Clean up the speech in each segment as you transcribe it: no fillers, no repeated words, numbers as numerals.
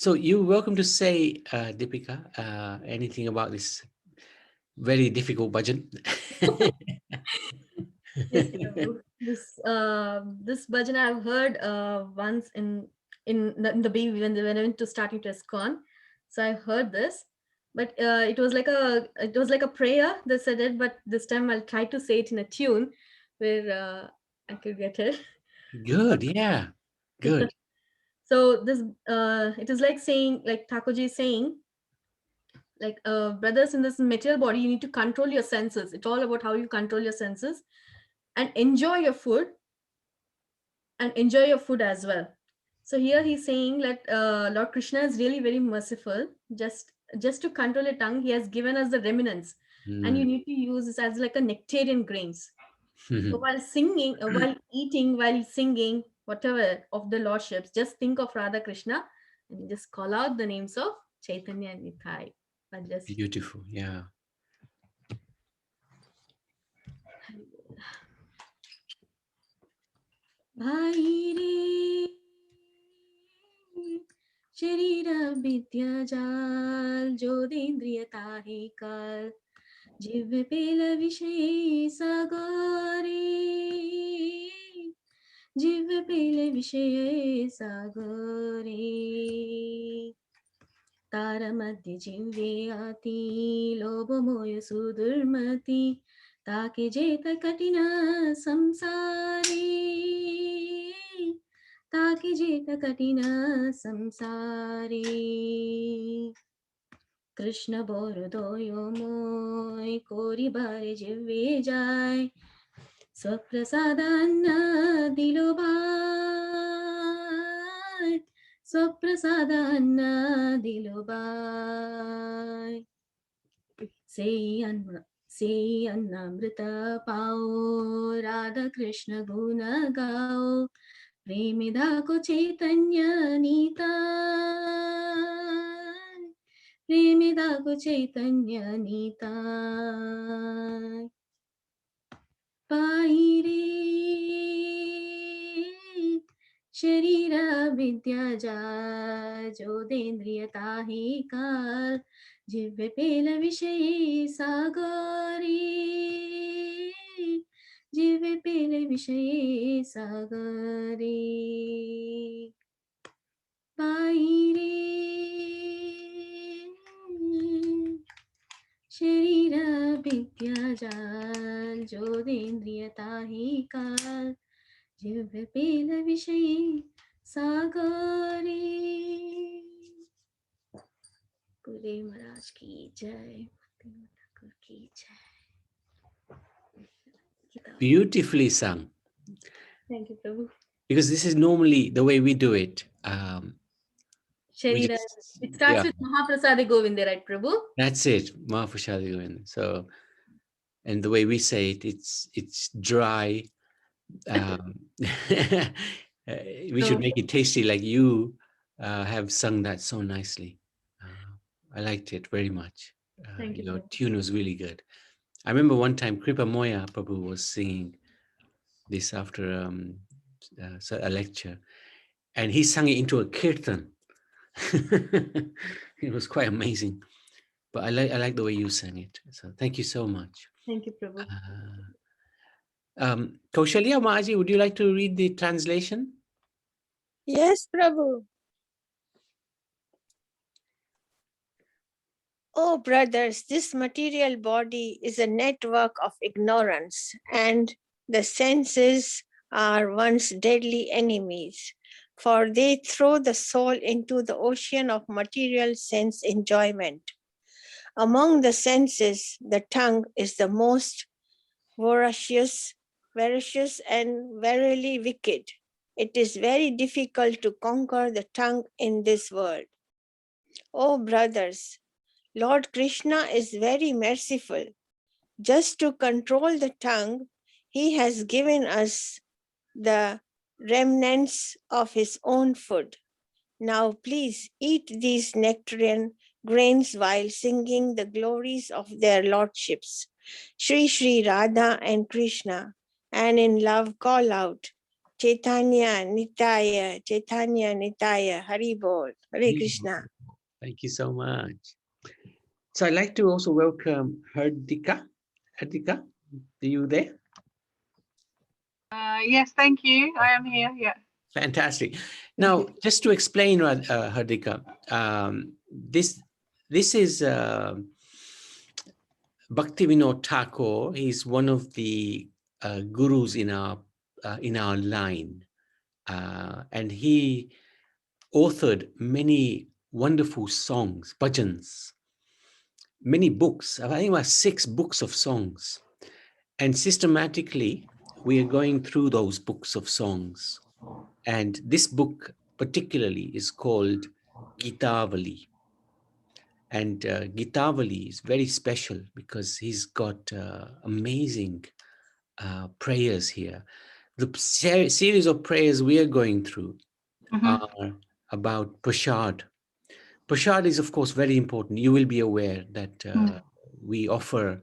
So you're welcome to say, Deepika, anything about this very difficult bhajan. Yes, Prabhu. This bhajan I've heard once in the baby when I went to starting to ISKCON. So I heard this, but it was like a prayer that said it. But this time I'll try to say it in a tune where I could get it. Good, yeah, good. So this it is like saying, like Thakurji is saying, like brothers, in this material body you need to control your senses. It's all about how you control your senses and enjoy your food, and enjoy your food as well. So here he's saying that Lord Krishna is really very merciful. Just to control your tongue, he has given us the remnants, and you Mm. need to use this as like a nectarian grains. So while singing, while eating, while singing, whatever of the lordships, just think of Radha Krishna and just call out the names of Chaitanya and Nithai. But just Beautiful, yeah. Bhai re शरीर विद्या जाल जोदेन्द्रिय ताहि काल जिव्य पेल विषय सागरे जिव्य पेल विषय सागरे तार मध्य जिव्ये आती लोभ मोय सुदुर्मति ताके जेत कठिन संसारे ताके जेत कठिन संसारे कृष्ण बोरुदोयो मोय कोरि बारे जिव्ये जाय स्वप्रसादान्न दिलो बाय स्वप्रसादान्न दिलो बाय से अन्नामृत पाओ राधा कृष्ण गुण गाओ प्रेमिदा को चैतन्य नीता प्रेमिदा को चैतन्य नीता पाई रे शरीर विद्या जा जोदेन्द्रिय ताहि काल जिव्य पेल विषय सागरे जिव्य पेल विषय सागरे पाई रे शरीर विद्या जाल जोदेन्द्रिय ताहि काल जिव्य पेल विषय सागरे गुरुदेव महाराज की जय, ठाकुर की जय. Beautifully sung. Thank you, Prabhu. Because this is normally the way we do it. Sharira. It starts with Mahaprasadi Govinda, right, Prabhu? That's it, Mahaprasadi Govinda. So, and the way we say it, it's dry. We should make it tasty, like you have sung that so nicely. I liked it very much. Thank you, your Prabhu. tune was really good. I remember one time Kripa Moya Prabhu was singing this after a lecture, and he sang it into a kirtan. It was quite amazing. But I like the way you sang it. So thank you so much. Thank you, Prabhu. Kaushalya Maaji, would you like to read the translation? Yes, Prabhu. Oh, brothers, this material body is a network of ignorance, and the senses are one's deadly enemies, for they throw the soul into the ocean of material sense enjoyment. Among the senses, the tongue is the most voracious and verily wicked. It is very difficult to conquer the tongue in this world. Oh, brothers, Lord Krishna is very merciful. Just to control the tongue, he has given us the remnants of his own food. Now please eat these nectarian grains while singing the glories of their lordships, Sri Sri Radha and Krishna, and in love call out, Chaitanya Nitaya, Chaitanya Nitaya, Hari Bol, Hare Krishna. Thank you so much. So I'd like to also welcome Hardika. Hardika, are you there? Yes, thank you. I am here. Yeah. Fantastic. Now, just to explain, Hardika, this is Bhaktivinod Thakur. He's one of the gurus in our line, and he authored many wonderful songs, bhajans, many books. I think about 6 books of songs, and systematically we are going through those books of songs. And this book particularly is called Gitavali. And Gitavali is very special because he's got amazing prayers here. The series of prayers we are going through are about prasad. Prasad is, of course, very important. You will be aware that we offer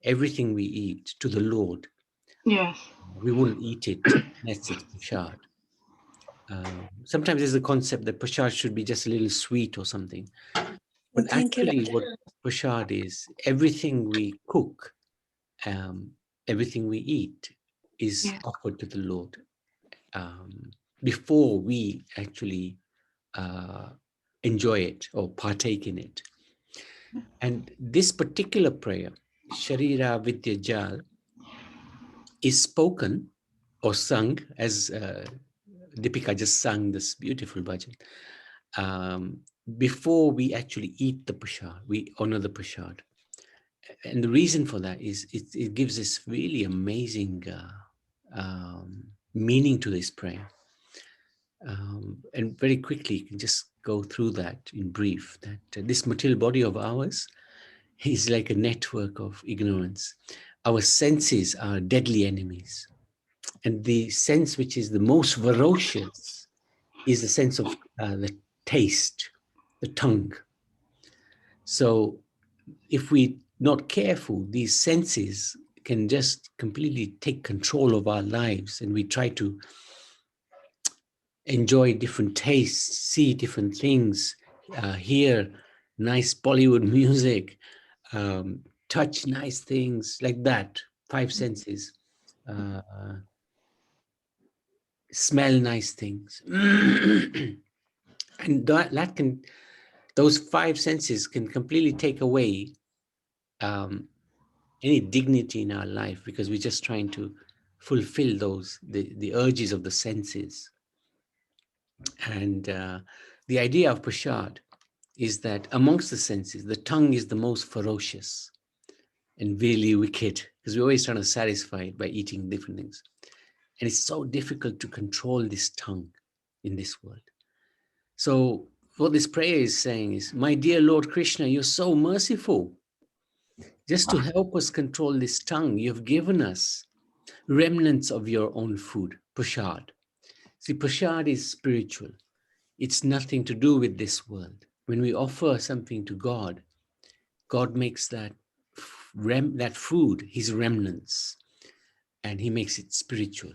everything we eat to the Lord. Yes. We wouldn't eat it unless it's prasad. Sometimes there's a concept that prasad should be just a little sweet or something. But actually what prasad is, everything we cook, everything we eat is offered to the Lord before we actually enjoy it or partake in it. And this particular prayer, Sharira Vidya Jal, is spoken or sung as Deepika just sang this beautiful bhajan. Before we actually eat the prasad, we honor the prasad. And the reason for that is it gives this really amazing meaning to this prayer. And very quickly, you can just go through that in brief, that this material body of ours is like a network of ignorance. Our senses are deadly enemies. And the sense which is the most ferocious is the sense of the taste, the tongue. So if we're not careful, these senses can just completely take control of our lives, and we try to enjoy different tastes, see different things, hear nice Bollywood music, touch nice things like that, 5 senses, smell nice things. And that can, those 5 senses can completely take away any dignity in our life, because we're just trying to fulfill those, the urges of the senses. And the idea of prasad is that amongst the senses, the tongue is the most ferocious and really wicked, because we're always trying to satisfy it by eating different things. And it's so difficult to control this tongue in this world. So what this prayer is saying is, my dear Lord Krishna, you're so merciful. Just to help us control this tongue, you've given us remnants of your own food, prasad. See, prasad is spiritual. It's nothing to do with this world. When we offer something to God, God makes that food his remnants, and he makes it spiritual.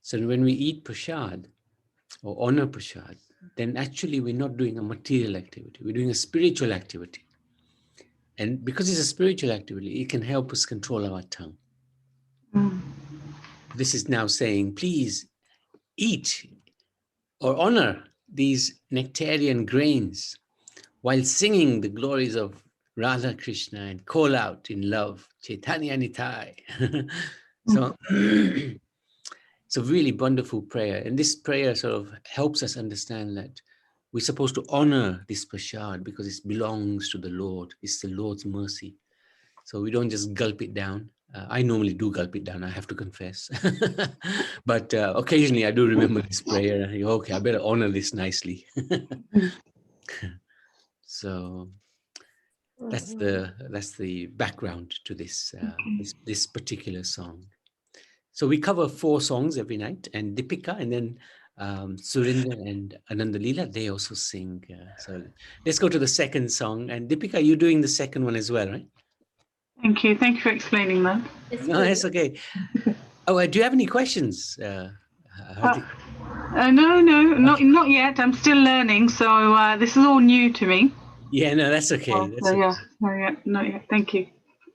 So when we eat prasad or honor prasad, then actually we're not doing a material activity. We're doing a spiritual activity. And because it's a spiritual activity, it can help us control our tongue. This is now saying, please eat or honor these nectarian grains while singing the glories of Radha Krishna and call out in love, Chaitanya Nitai. So it's a really wonderful prayer. And this prayer sort of helps us understand that we're supposed to honor this prasad because it belongs to the Lord. It's the Lord's mercy. So we don't just gulp it down. I normally do gulp it down, I have to confess. But occasionally I do remember this prayer. Okay, I better honor this nicely. So that's the background to this this particular song. So we cover 4 songs every night, and Deepika and then Surinder and Ananda Leela, they also sing. So let's go to the second song. And Deepika, you're doing the second one as well, right? Thank you. Thank you for explaining that. No, that's okay. Oh, do you have any questions, Hardik. No, not yet. I'm still learning, so this is all new to me. Yeah, no, that's okay. That's So okay. yeah, not yet. Thank you.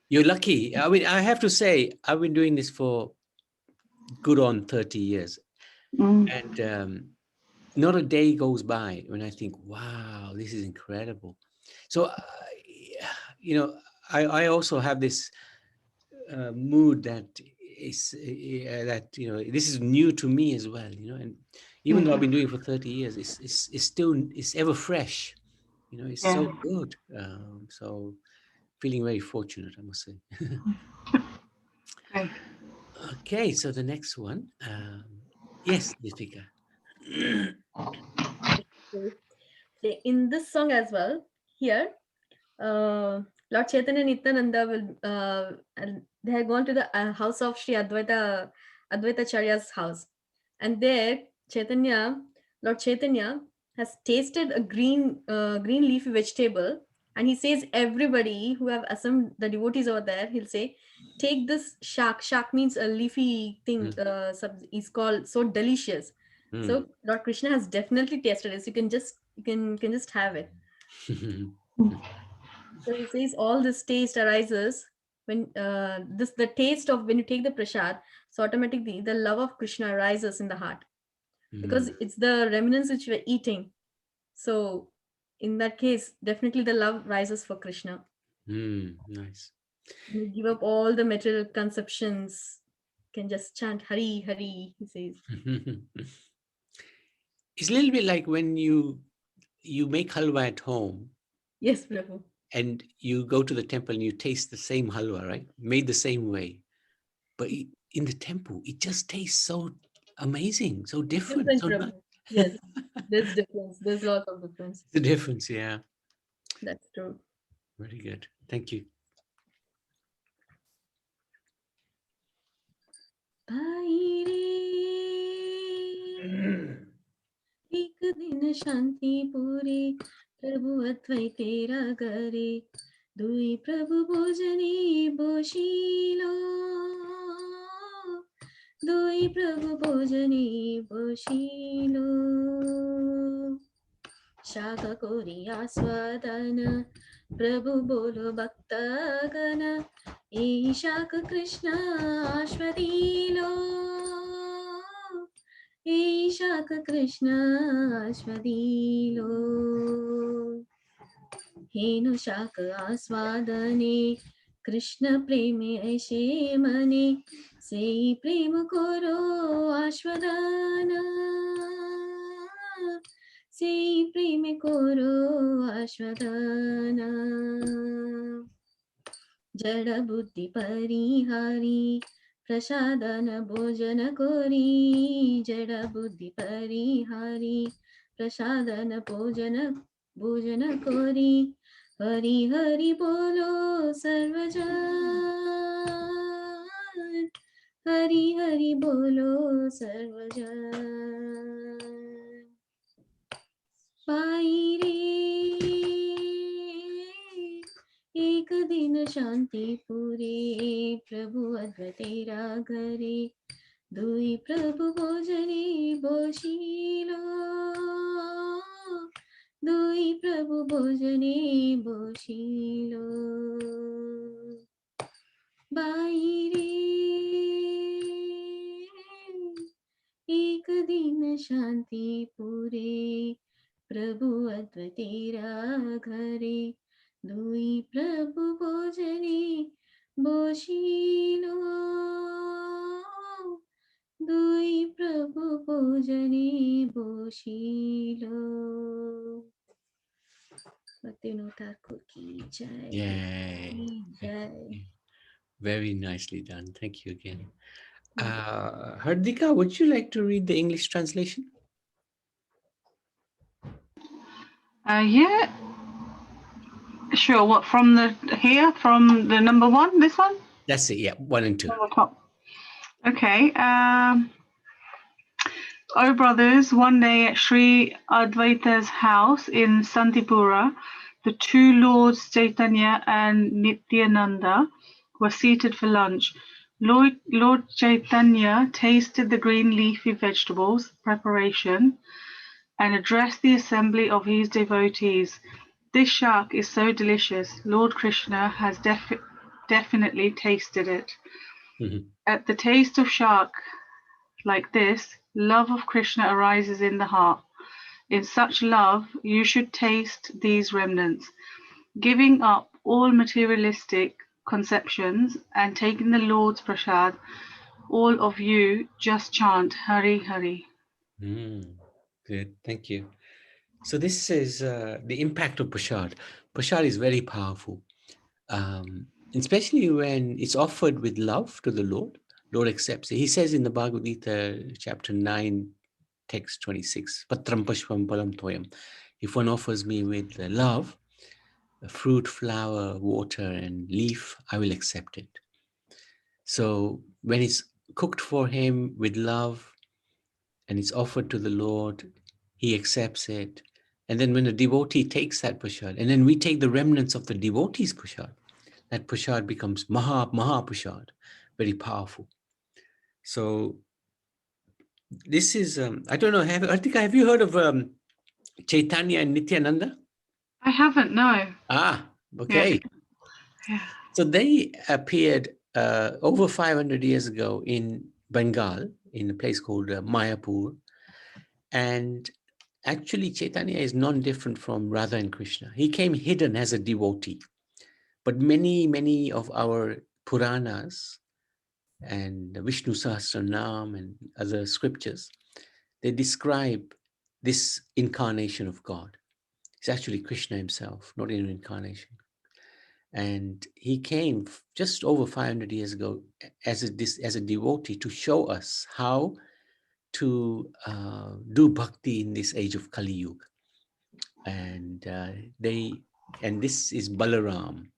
You're lucky. I mean, I have to say, I've been doing this for good on 30 years. And not a day goes by when I think, wow, this is incredible. So, you know, I also have this mood that is that, you know, this is new to me as well, you know, and even though I've been doing it for 30 years, it's still, it's ever fresh, you know, it's so good. So feeling very fortunate, I must say. Okay. Okay, so the next one, yes, Deepika. In this song as well, here, Lord Chaitanya and Nityananda will, and they had gone to the house of Sri Advaitacharya's house, and there Lord Chaitanya has tasted a green leafy vegetable, and he says everybody who have assembled, the devotees over there, he'll say, take this shak. Shak means a leafy thing. Is called so delicious. So Lord Krishna has definitely tasted it. So you can just have it. So he says all this taste arises when the taste of when you take the prasad. So automatically the love of Krishna arises in the heart, because it's the remnants which we're eating. So in that case, definitely the love rises for Krishna. Nice. You give up all the material conceptions. Can just chant Hari Hari. He says. It's a little bit like when you make halwa at home. Yes, Prabhu. And you go to the temple and you taste the same halwa, right? Made the same way. But in the temple, it just tastes so amazing, so different. Prabhu. Yes, there's difference. There's lots of difference. The difference, yeah. That's true. Very good. Thank you. एक दिन शांति पूरी प्रभु अद्वैतेरा करे दुई प्रभु भोजनी बोशीलो दुई प्रभु भोजनी बोशीलो शाखा कोरी आस्वादन प्रभु बोलो भक्तगण ए शाख कृष्ण आश्वदीलो ए शाख कृष्ण आश्वदीलो हेनु शाख आस्वादने कृष्ण प्रेमे ऐसे मने से प्रेम करो आस्वादन से प्रेम करो आस्वादन जड़ बुद्धि परिहारी प्रसादन भोजन कोरी जड़ बुद्धि परिहारी प्रसादन भोजन कोरी हरि हरि बोलो सर्वजन हरि हरि बोलो सर्वजन पाई रे एक दिन शांति पूरे प्रभु अद्वैतेरा घरे दुई प्रभु भोजने बोशीलो दुई प्रभु भोजने बोशीलो बाई रे एक दिन शांति पूरे प्रभु अद्वैतेरा घरे दुई प्रभु भोजने बोशीलो दुई प्रभु भोजने बोशीलो Bhaktivinod Thakur ki jai. Yay. Jai. Very nicely done. Thank you again. Hardika, would you like to read the English translation? Yeah. Sure. What from from the number one? This one? That's it. Yeah, 1 and 2. On the top. Okay. Oh, brothers, one day at Sri Advaita's house in Santipura, the two lords Chaitanya and Nityananda were seated for lunch. Lord Chaitanya tasted the green leafy vegetables preparation and addressed the assembly of his devotees. This shark is so delicious. Lord Krishna has definitely tasted it. Mhm. At the taste of shark like this, love of Krishna arises in the heart. In such love, you should taste these remnants, giving up all materialistic conceptions and taking the Lord's prasad. All of you just chant Hari Hari. Good, thank you. So this is the impact of prasad. Prasad is very powerful, especially when it's offered with love to the Lord. Lord accepts it. He says in the Bhagavad Gita, chapter 9, text 26, Patram Pashpam Palam Toyam. If one offers me with love, a fruit, flower, water, and leaf, I will accept it. So when it's cooked for him with love and it's offered to the Lord, he accepts it. And then when a devotee takes that prasad, and then we take the remnants of the devotee's prasad, that prasad becomes Maha Prasad, very powerful. So this is, I don't know, Artika, have you heard of Chaitanya and Nityananda? I haven't, no. Ah, Yeah. okay. Yeah. So they appeared over 500 years ago in Bengal, in a place called Mayapur. And actually, Chaitanya is non-different from Radha and Krishna. He came hidden as a devotee. But many of our Puranas and Vishnu Sahasranam and other scriptures, they describe this incarnation of God. It's actually Krishna himself, not in an incarnation. And he came just over 500 years ago as a devotee to show us how to do bhakti in this age of Kali Yuga. And this is Balaram.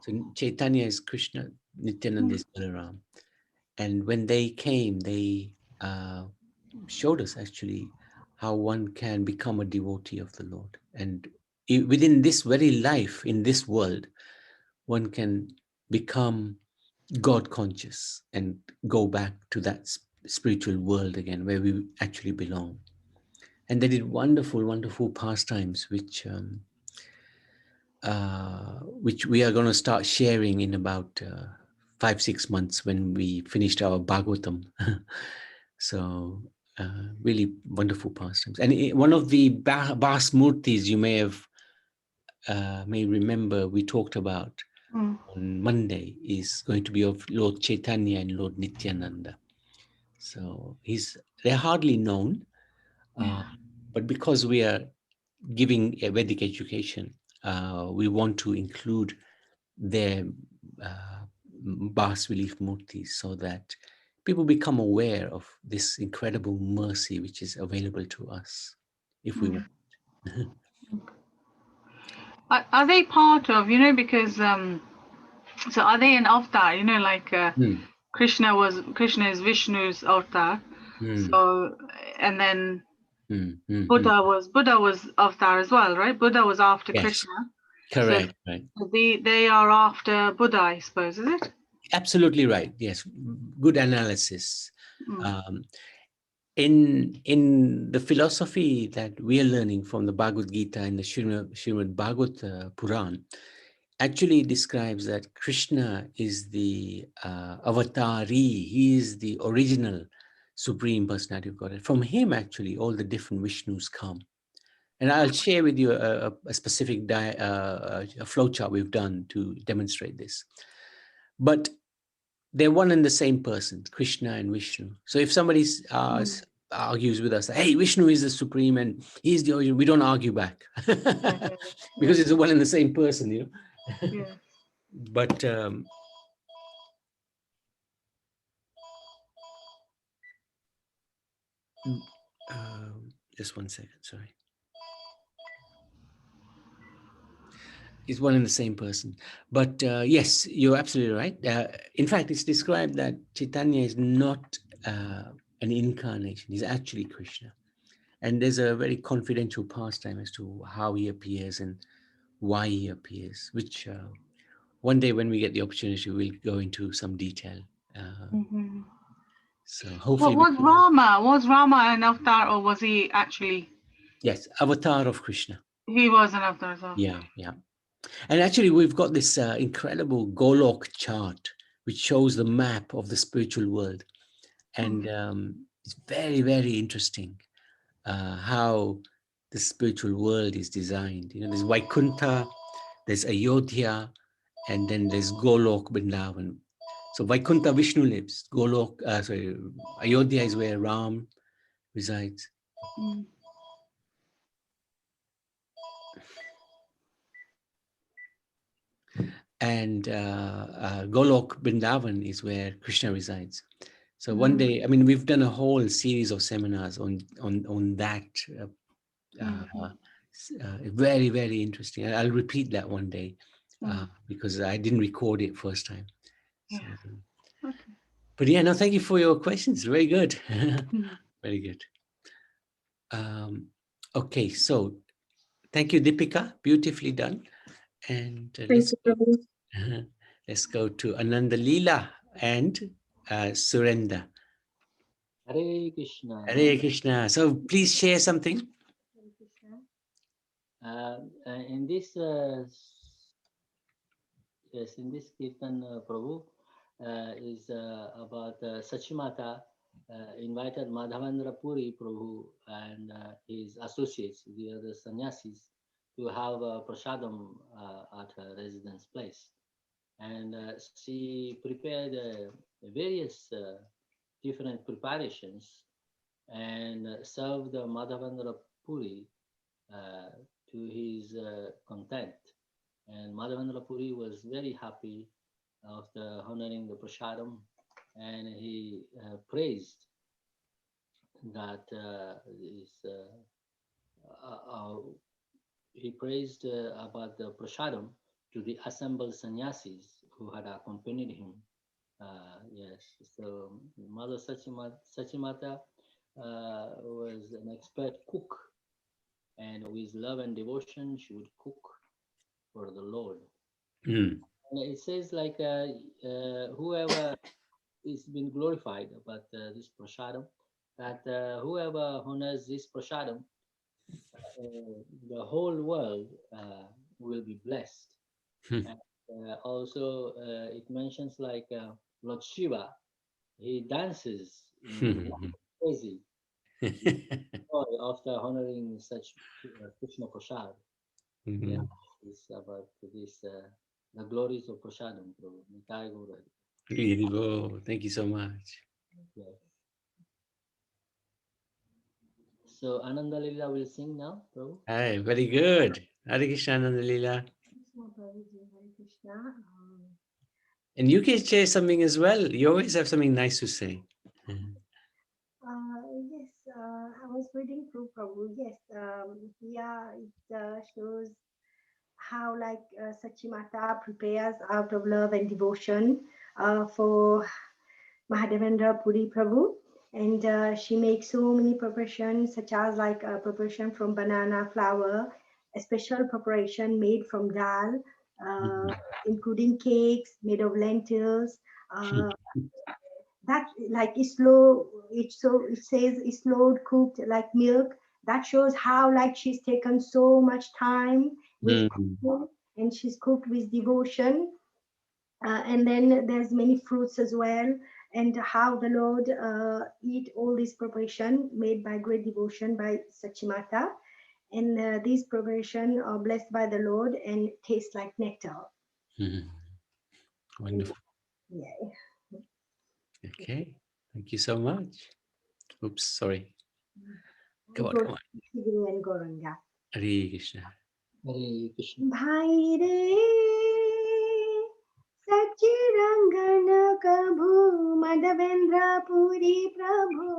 So Chaitanya is Krishna, Nityananda is Balaram. And when they came, they showed us actually how one can become a devotee of the Lord. And within this very life, in this world, one can become God conscious and go back to that spiritual world again, where we actually belong. And they did wonderful pastimes, which we are going to start sharing in about 5-6 months when we finished our Bhagavatam. So really wonderful pastimes. And one of the Bas Murtis you may remember we talked about on Monday is going to be of Lord Chaitanya and Lord Nityananda. So they're hardly known, but because we are giving a Vedic education, we want to include their bas relief murtis so that people become aware of this incredible mercy which is available to us if we want. Are they part of, because so are they an avatar, like Krishna is Vishnu's avatar. So and then Buddha was avatar as well, right? Buddha was after Yes, Krishna. correct, So right. they are after Buddha, I suppose, is it? Absolutely right. Yes, good analysis. In the philosophy that we are learning from the Bhagavad Gita and the Srimad Bhagavad Puran, actually describes that Krishna is the avatari. He is the original Supreme Personality of Godhead. From him, actually, all the different Vishnus come. And I'll share with you a specific a flowchart we've done to demonstrate this. But they're one and the same person, Krishna and Vishnu. So if somebody argues with us, hey, Vishnu is the supreme and he's the origin, we don't argue back because it's one and the same person, Yeah. But just 1 second, sorry. It's one and the same person. But yes, you're absolutely right. In fact, it's described that Chaitanya is not an incarnation. He's actually Krishna. And there's a very confidential pastime as to how he appears and why he appears, which one day when we get the opportunity, we'll go into some detail. So What hopefully, was Rama? Was Rama an avatar, or was he actually? yes, avatar of Krishna. He was an avatar as well. Yeah, yeah. And actually, we've got this incredible Golok chart, which shows the map of the spiritual world. And it's very, very interesting how the spiritual world is designed. You know, there's Vaikuntha, there's Ayodhya, and then there's Golok, Vrindavan. So Vaikuntha, Vishnu lives. Golok, Ayodhya is where Ram resides. And Golok, Vrindavan is where Krishna resides. So one day, I mean, we've done a whole series of seminars on that. Very, very interesting. I'll repeat that one day because I didn't record it first time. So, Okay. but yeah, no, thank you for your questions. Very good. Very good. Okay, so thank you, Deepika. Beautifully done. And let's go to Ananda Leela and Surrender. Hare Krishna. Hare Krishna. So please share something. In this in this Kirtan, Prabhu is about Sachimata invited Madhavendra Puri Prabhu and his associates, the other sannyasis, to have prasadam at her residence place. And she prepared various different preparations and served Madhavendra Puri to his content. And Madhavendra Puri was very happy after honoring the prasadam, and he praised that he praised about the prasadam to the assembled sannyasis who had accompanied him. Yes, so Mother Sachimata was an expert cook, and with love and devotion, she would cook for the Lord. And it says like whoever is been glorified about this prasadam, that whoever honors this prasadam, the whole world will be blessed. And also it mentions like Lord Shiva, he dances crazy after honoring such Krishna Prasad. Yeah, it's about this the glories of prasadam. Thank you so much. Yes. So Ananda Lila will sing now, Prabhu. Hi, very good. Hare Krishna, Ananda Lila. And you can share something as well. You always have something nice to say. Yes, I was reading through Prabhu. Yes, yeah, it shows how like Sachimata prepares out of love and devotion for Mahadevendra Puri Prabhu. And she makes so many preparations, such as like a preparation from banana flour, a special preparation made from dal, including cakes made of lentils. That like is slow, it says is slow cooked like milk. That shows how like she's taken so much time with cooking, and she's cooked with devotion. And then there's many fruits as well, and how the Lord eat all this preparation made by great devotion by Sachimata. And these preparation are blessed by the Lord and taste like nectar. Wonderful. Yeah. Okay, thank you so much. Oops, sorry. Come on. And Goranga. Hare Krishna. Hare Krishna. Bhai re Sachirangan Kabhu Madhavendra Puri Prabhu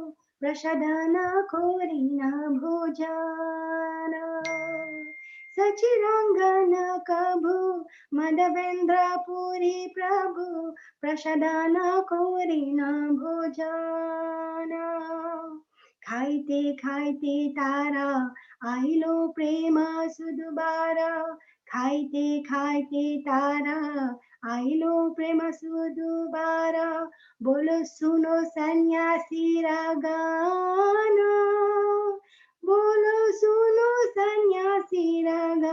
Prasadana Korina Bhojana Sachirangana Kabhu Madhavendra Puri Prabhu Prasadana Korina Bhojana Khaite Khaite Tara Ailo Prema Sudubara Khaite Khaite Tara आइलो प्रेम सुदुबारा बोलो सुनो सन्यासी गाना बोलो सुनो सन्यासी गाना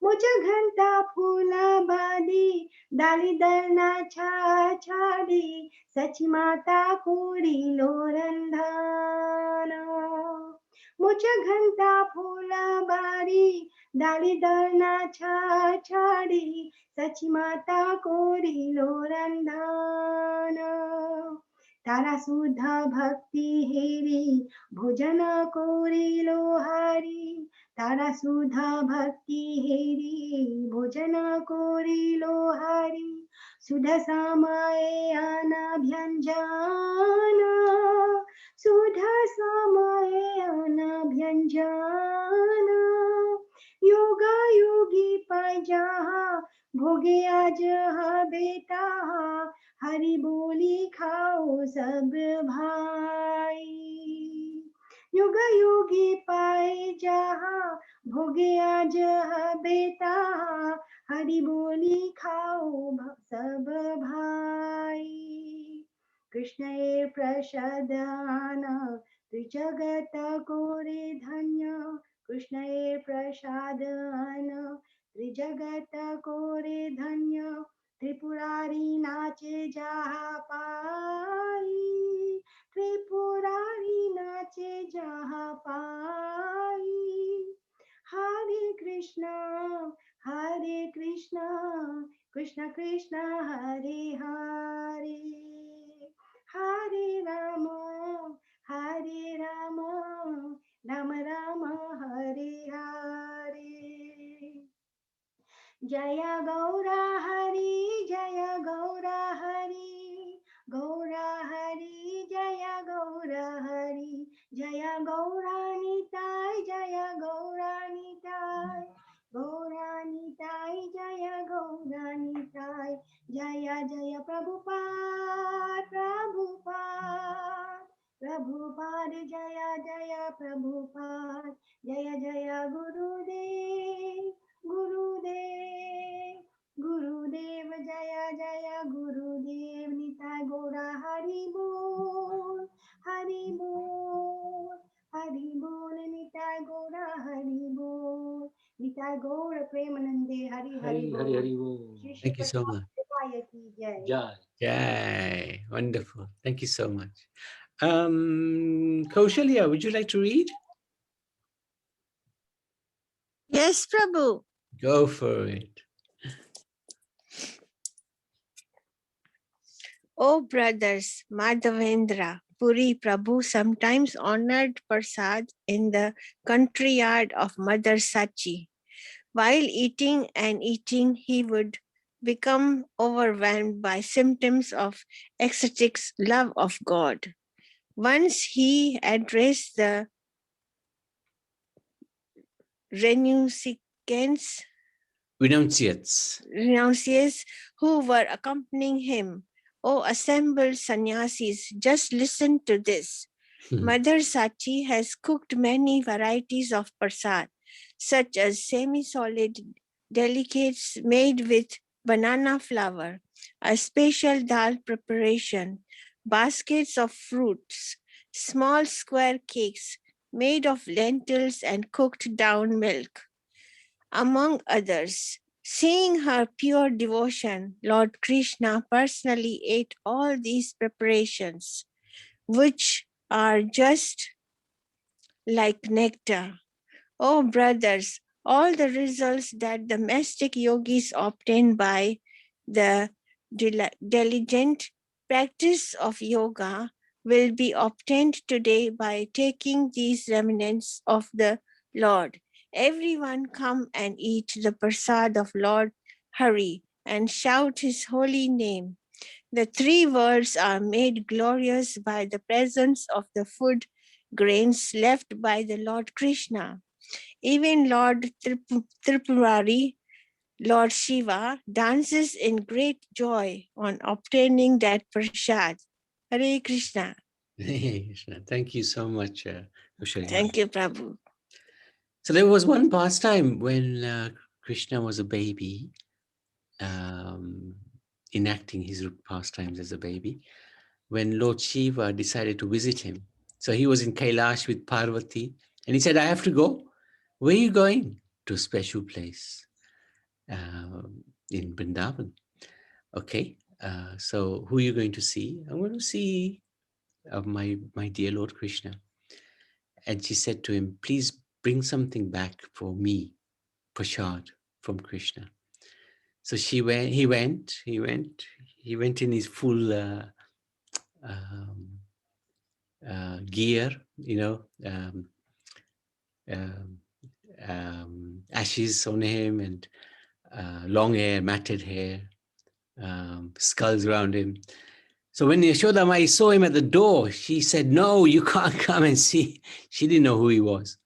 मुझ घंटा फूला बादी डाली दलना छाड़ी सची माता कुड़ी लोरंधाना मुझ घंटा फूला बारी डाली दलना छाड़ी सची माता कोरी लोरंधाना तारा सुधा भक्ति हेरी भोजन कोरी लोहारी तारा सुधा भक्ति हेरी भोजन कोरी लोहारी सुधा समय आना व्यंजना सुधा समय आना व्यंजना योगा योगी पाई जहा भोगे आज बेटा हरि बोली खाओ सब भाई योगा योगी पाए जहा भोगे आज बेटा हरि बोली खाओ सब भाई कृष्ण प्रसादान त्रिजगत कोरे धन्य कृष्ण प्रसादान त्रिजगत कोरे धन्य त्रिपुरारी नाचे जहा पाई त्रिपुरारी नाचे जहा पाई हरे कृष्णा कृष्ण कृष्ण हरे हरे हरे राम राम राम हरे हरे जय गौरा हरि जय गौरा हरि गौरा हरि जय गौरा हरि जय गौरानिताय जय गौरानिताय गौरानिताय जय गौरानिताय जय जय प्रभुपाद प्रभुपाद प्रभुपाद जय जय प्रभुपाद जय जय गुरुदेव गुरुदेव गुरुदेव जय जय गुरुदेव निताय गौरा हरि बोल निताय गौरा हरि बोल निताय गौर प्रेमानंदे हरि हरि Hari बोल Hari Hari Bo. Shri Shri Thank you so much. Krishna की जय Jai. Yay, wonderful. Thank you so much. Kaushalya, would you like to read? Yes, Prabhu. Go for it. O brothers, Madhavendra, Puri Prabhu sometimes honored Prasad in the country yard of Mother Sachi. While eating and eating, he would become overwhelmed by symptoms of ecstatic love of God. Once he addressed the renunciants who were accompanying him. O assembled sannyasis, just listen to this. Mother Sachi has cooked many varieties of prasad, such as semi-solid delicates made with banana flour, a special dal preparation, baskets of fruits, small square cakes made of lentils and cooked down milk, among others. Seeing her pure devotion, Lord Krishna personally ate all these preparations, which are just like nectar. Oh, brothers, all the results that the mystic yogis obtain by the diligent practice of yoga will be obtained today by taking these remnants of the Lord. Everyone come and eat the prasad of Lord Hari and shout his holy name. The three worlds are made glorious by the presence of the food grains left by the Lord Krishna. Even Lord Tripurari, Lord Shiva, dances in great joy on obtaining that prasad. Hare Krishna. Hey, Krishna. Thank you so much, Kaushalya. Thank you, Prabhu. So there was one pastime when Krishna was a baby. enacting his pastimes as a baby, when Lord Shiva decided to visit him. So he was in Kailash with Parvati, and he said, I have to go. Where are you going? To a special place in Vrindavan. Okay, so who are you going to see? I'm going to see my dear Lord Krishna. And she said to him, please bring something back for me, prasad from Krishna. So he went in his full gear, um, ashes on him, and long hair, matted hair, skulls around him. So when Yashoda Mai saw him at the door, she said, no, you can't come and see. She didn't know who he was.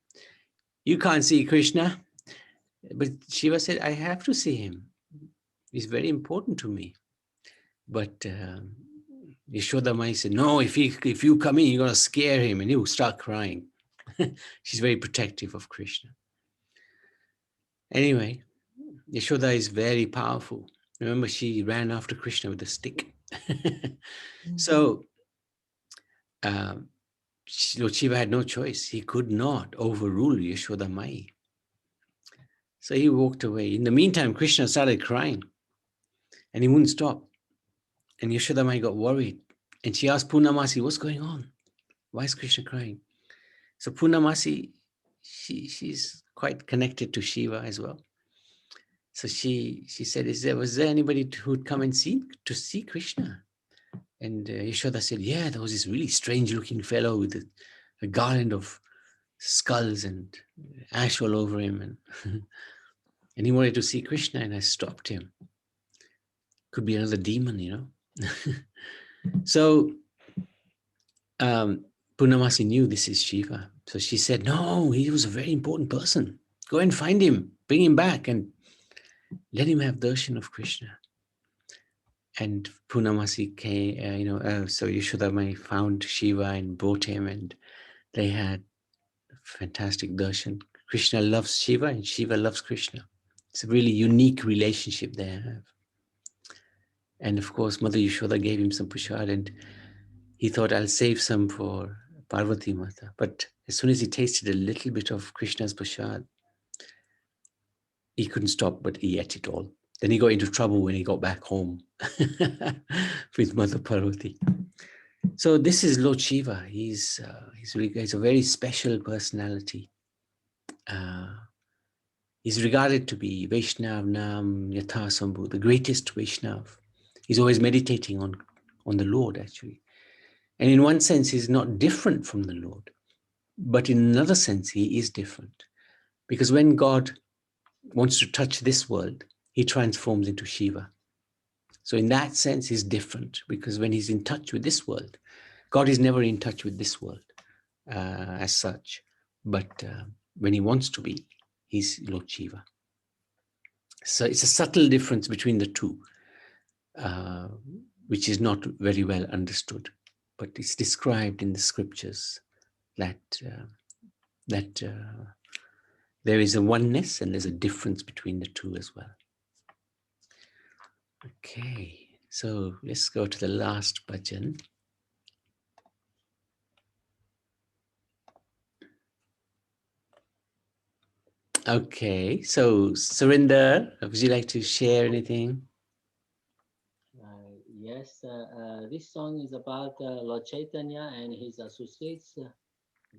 You can't see Krishna. But Shiva said, I have to see him. He's very important to me. But Yashoda Mai said, no, if you come in, you're going to scare him, and he will start crying. She's very protective of Krishna. Anyway, Yashoda is very powerful. Remember, she ran after Krishna with a stick. So Lord Shiva had no choice. He could not overrule Yashoda Mai. So he walked away. In the meantime, Krishna started crying, and he wouldn't stop. And Yashoda Mai got worried, and she asked Purnamasi, what's going on? Why is Krishna crying? So Purnamasi, she's quite connected to Shiva as well. So she said, was there anybody who'd come and see Krishna? And Yashoda said, yeah, there was this really strange looking fellow with a garland of skulls and ash all over him. And, and he wanted to see Krishna, and I stopped him. Could be another demon, So Purnamasi knew this is Shiva. So she said, no, he was a very important person. Go and find him, bring him back, and let him have darshan of Krishna. And Purnamasi came, so Yashoda Mai found Shiva and brought him, and they had fantastic darshan. Krishna loves Shiva, and Shiva loves Krishna. It's a really unique relationship they have. And of course, Mother Yashoda gave him some prasad, and he thought, I'll save some for Parvati Mata. But as soon as he tasted a little bit of Krishna's prasad, he couldn't stop, but he ate it all. Then he got into trouble when he got back home with Mother Parvati. So this is Lord Shiva. He's a very special personality. He's regarded to be Vaishnav Nam Yatha Sambhu, the greatest Vaishnav. He's always meditating on the Lord, actually. And in one sense, he's not different from the Lord. But in another sense, he is different. Because when God wants to touch this world, he transforms into Shiva. So in that sense, he's different, because when he's in touch with this world, God is never in touch with this world as such. But when he wants to be, he's Lord Shiva. So it's a subtle difference between the two, which is not very well understood. But it's described in the scriptures that there is a oneness and there's a difference between the two as well. Okay, so let's go to the last bhajan. Okay, so Surinder, would you like to share anything? Yes, this song is about Lord Chaitanya and his associates.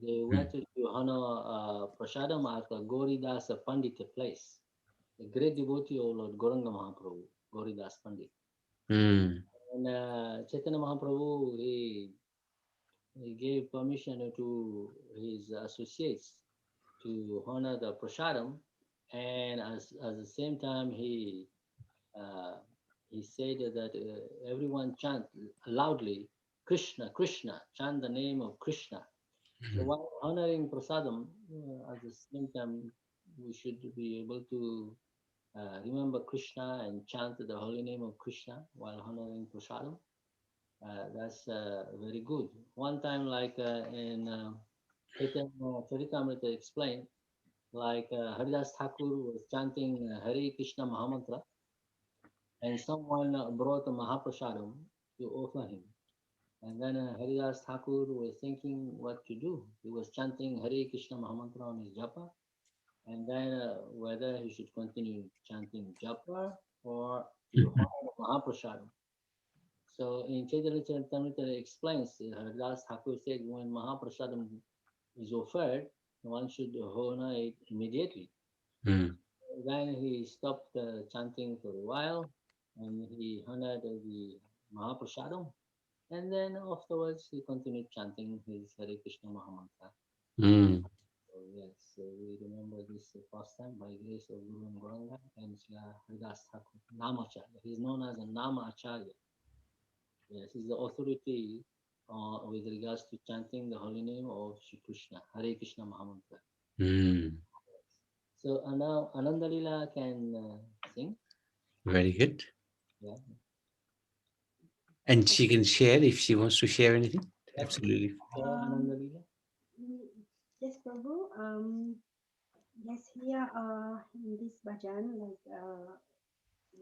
They went to honor Prasadam at Gauridas Pandit place, a great devotee of Lord Gauranga Mahaprabhu, Gauridas Pandit. And Chaitanya Mahaprabhu, he gave permission to his associates to honor the Prasadam, and at the same time he said that everyone chant loudly, Krishna, Krishna, chant the name of Krishna. So while honoring Prasadam, at the same time, we should be able to remember Krishna and chant the holy name of Krishna while honoring Prasadam. That's very good. One time, like in Chaitanya Charitamrita explained, like Haridas Thakur was chanting Hare Krishna Mahamantra, and someone brought a Mahaprasadam to offer him. And then Haridas Thakur was thinking what to do. He was chanting Hare Krishna Mahamantra on his japa, and then whether he should continue chanting japa or to honor Mahaprasadam. So in Chaitanya Charitamrita it explains, Haridas Thakur said when Mahaprasadam is offered, one should honor it immediately. Then he stopped chanting for a while, and he honored the Mahaprasadam, and then afterwards he continued chanting his Hare Krishna Mahamantra. So yes, so we remember this first time by grace of Guru and Gauranga and Srila Haridas Thakur, Namacharya. He is known as a Nama Acharya. Yes, he's the authority with regards to chanting the holy name of Shri Krishna, Hare Krishna Mahamantra. So now Anandalila can sing. Very good. Yeah. And she can share if she wants to share anything. Absolutely. Anandalila. Yes, Prabhu. Yes, here in this bhajan,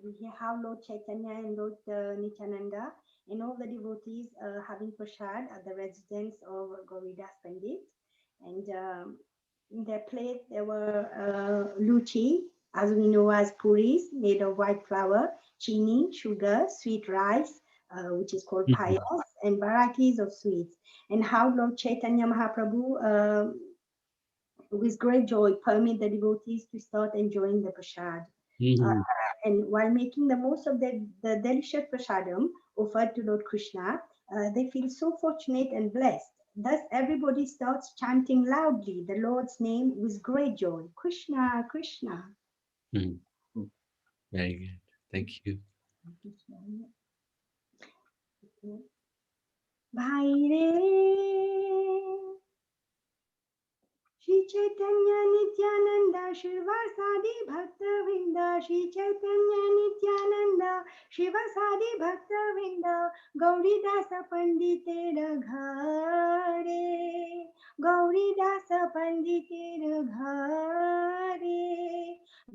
we have Lord Chaitanya and Lord Nityananda and all the devotees having prasad at the residence of Gauridas Pandit. And in their plate there were luchi, as we know as puris, made of white flour, chini, sugar, sweet rice, which is called payas, and varieties of sweets. And how Lord Chaitanya Mahaprabhu, with great joy, permit the devotees to start enjoying the prasad. And while making the most of the delicious prasadam offered to Lord Krishna, they feel so fortunate and blessed. Thus, everybody starts chanting loudly the Lord's name with great joy. Krishna, Krishna. Very good. Thank you. Bhaire Shri Chaitanya Nityananda Shivasadi Bhakta Vinda Shri Chaitanya Nityananda Shivasadi Bhakta Vinda Gauri Dasa Pandite Ghare Gauri Dasa Pandite Ghare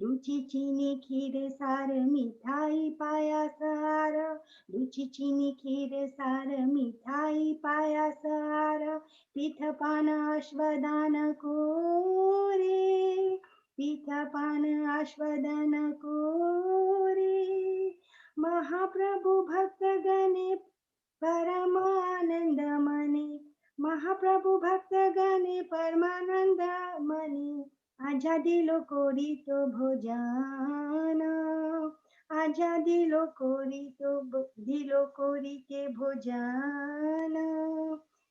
Ruchi Chini Khir Sar Mithai Payasara Ruchi Chini Khir Sar Mithai Payasara Pithapana Ashvadana Kore Pithapana Ashvadana Kore Mahaprabhu Bhakta Gane Paramananda Mani Mahaprabhu Bhakta Gane Paramananda Mani Aja dilo kori to bhojana Aja dilo kori ke bhojana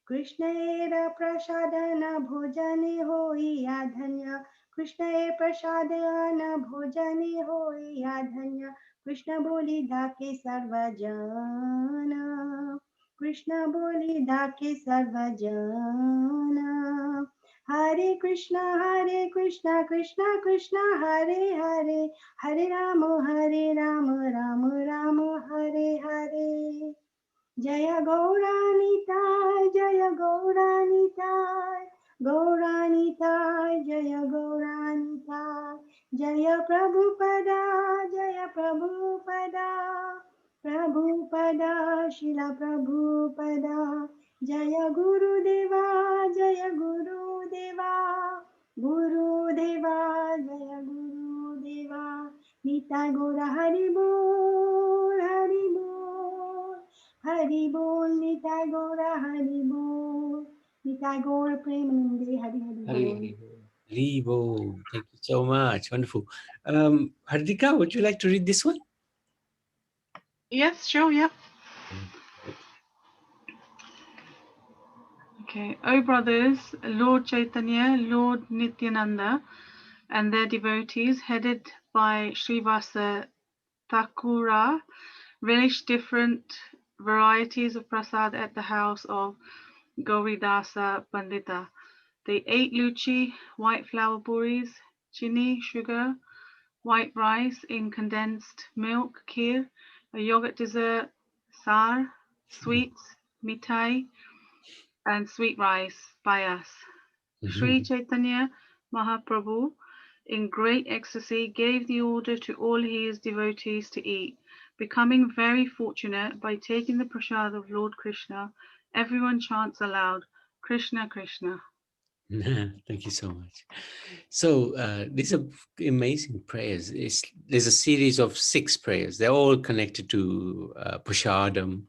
Krishna era prasadana bhojane hoi adhanya Krishna e prasadana bhojane hoi adhanya Krishna boli dhake sarvajana Krishna boli dhake sarvajana Hare Krishna, Krishna Krishna, Hare Hare, Hare Rama, Rama Rama, Hare Hare. Jaya Gauranitai, Jaya Gauranitai, Gauranitai, Jaya Gauranitai, Jaya Prabhupada, Jaya Prabhupada, Prabhupada, Shila Prabhupada, Jaya Guru Deva, Jaya Guru Deva, Guru Deva, Jaya Guru Deva, Nita Gora Hari Bol, Hari Bol. Hari Bol, Nitai Gora Hari Bol, Nitai Gora Premanande Hari Hari Bol. Hari Bol. Thank you so much. Wonderful. Hardika, would you like to read this one? Yes, sure, yeah. Okay. O brothers, Lord Chaitanya, Lord Nityananda, and their devotees, headed by Srivasa Thakura, relish different varieties of prasad at the house of Gauridasa Pandita. They ate luchi, white flour puris, chini, sugar, white rice in condensed milk, kheer, a yogurt dessert, sar, sweets, mithai, and sweet rice, payas. Sri Chaitanya Mahaprabhu, in great ecstasy, gave the order to all his devotees to eat. Becoming very fortunate by taking the prasad of Lord Krishna, everyone chants aloud, Krishna, Krishna. Thank you so much. So these are amazing prayers. There's a series of 6 prayers. They're all connected to Pushadam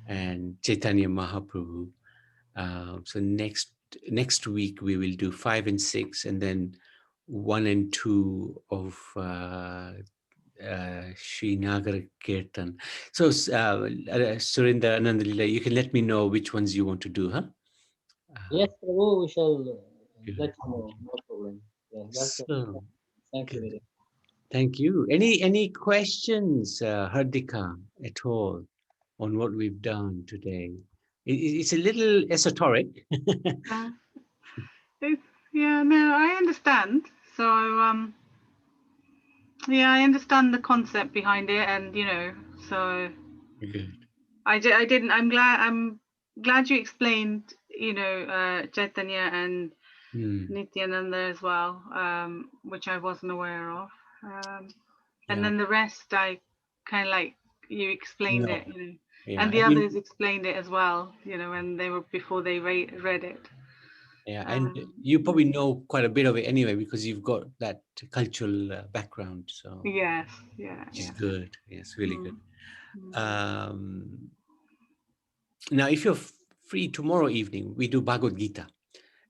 and Chaitanya Mahaprabhu. So next week we will do 5 and 6, and then 1 and 2 of Sri Nagar Kirtan. So Surinder Anandalila, you can let me know which ones you want to do, huh? Yes, Prabhu, we shall Good. let you know. No problem. Yeah, that's So, thank you good. very much. Thank you. Any questions, Hardika, at all on what we've done today? It's a little esoteric. Yeah, no, I understand. So, yeah, I understand the concept behind it, and so Good. I didn't. I'm glad you explained, Chaitanya and Nityananda as well, which I wasn't aware of. And then the rest, I kind of like you explained it, Yeah, and the others explained it as well, when they were before they read it. Yeah, and you probably know quite a bit of it anyway because you've got that cultural background. So Yes, yeah, which is yeah. good. Yes, really good. Now, if you're free tomorrow evening, we do Bhagavad Gita,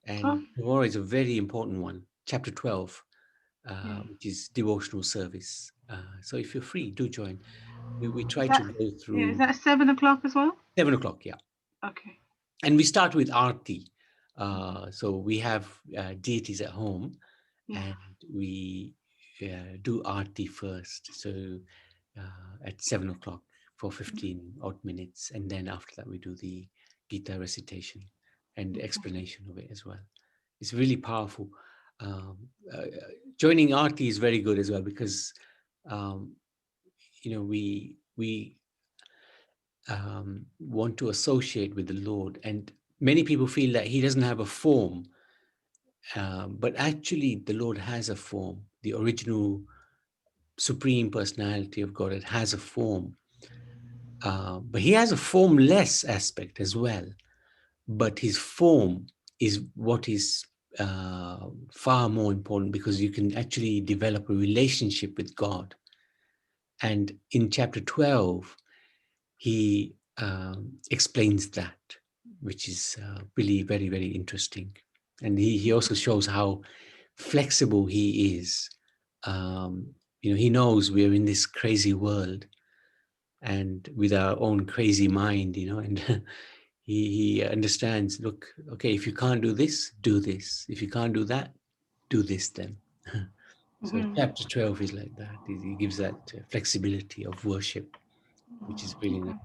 and tomorrow is a very important one, chapter 12, which is devotional service. So if you're free, do join. We try to go through. Yeah, is that 7 o'clock as well? 7 o'clock, yeah. Okay. And we start with Arati. So we have deities at home, and we do Arati first. So at 7 o'clock for 15 odd minutes. And then after that, we do the Gita recitation and explanation of it as well. It's really powerful. Joining Arati is very good as well because, we want to associate with the Lord. And many people feel that he doesn't have a form. But actually, the Lord has a form. The original Supreme Personality of God, it has a form. But he has a formless aspect as well. But his form is what is far more important because you can actually develop a relationship with God. And in chapter 12, he explains that, which is really very, very interesting. And he also shows how flexible he is. He knows we're in this crazy world and with our own crazy mind, and he understands, look, okay, if you can't do this, do this. If you can't do that, do this then. So chapter 12 is like that. He gives that flexibility of worship, which is really nice.